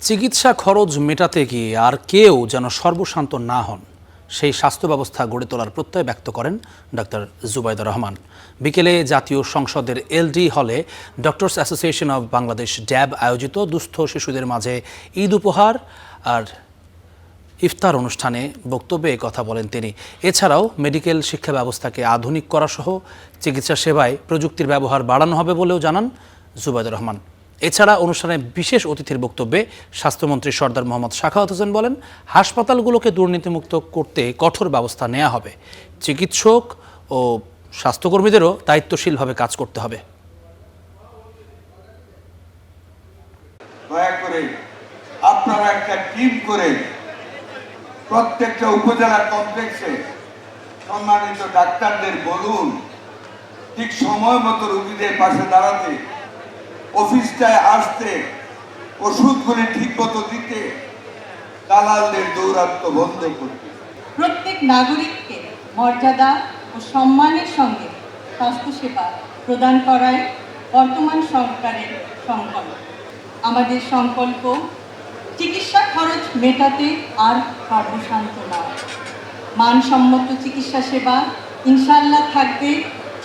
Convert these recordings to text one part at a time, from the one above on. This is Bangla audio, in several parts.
চিকিৎসা খরচ মেটাতে গিয়ে আর কেউ যেন সর্বশান্ত না হন, সেই স্বাস্থ্য ব্যবস্থা গড়ে তোলার প্রত্যয় ব্যক্ত করেন ডাক্তার জুবাইদা রহমান। বিকেলে জাতীয় সংসদের এলডি হলে ডক্টরস অ্যাসোসিয়েশন অব বাংলাদেশ ড্যাব আয়োজিত দুস্থ শিশুদের মাঝে ঈদ উপহার আর ইফতার অনুষ্ঠানে বক্তব্যে কথা বলেন তিনি। এছাড়াও মেডিকেল শিক্ষা ব্যবস্থাকে আধুনিক করা সহ চিকিৎসা সেবায় প্রযুক্তির ব্যবহার বাড়ানো হবে বলেও জানান জুবাইদা রহমান। এছাড়া অনুষ্ঠানে বিশেষ অতিথির বক্তব্যে স্বাস্থ্যমন্ত্রী সরদার মোহাম্মদ সাখাওয়াত হোসেন বলেন, হাসপাতালগুলোকে দুর্নীতিমুক্ত করতে কঠোর ব্যবস্থা নেওয়া হবে। চিকিৎসক ও স্বাস্থ্যকর্মীদেরও দায়িত্বশীলভাবে কাজ করতে হবে। দয়া করে আপনারা একটা টিম করে প্রত্যেকটা উপজেলা কমপ্লেক্সে সম্মানিত ডাক্তারদের বলুন ঠিক সময় মতো রোগীদের পাশে দাঁড়াতে, অফিসটায় আসতে, ওষুধগুলি ঠিক মতো দিতে, দালালদের দৌরাত্ম্য বন্ধ করতে। প্রত্যেক নাগরিককে মর্যাদা ও সম্মানের সঙ্গে স্বাস্থ্যসেবা প্রদান করাই বর্তমান সরকারের সংকল্প। আমাদের সংকল্প চিকিৎসা খরচ মেটাতে আর সর্বশান্ত নয়। মানসম্মত চিকিৎসা সেবা ইনশাল্লাহ থাকবে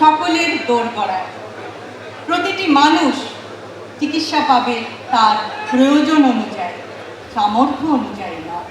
সকলের দোরগোড়ায়। প্রতিটি মানুষ চিকিৎসা পাবে তার প্রয়োজন অনুযায়ী, সামর্থ্য অনুযায়ী নয়।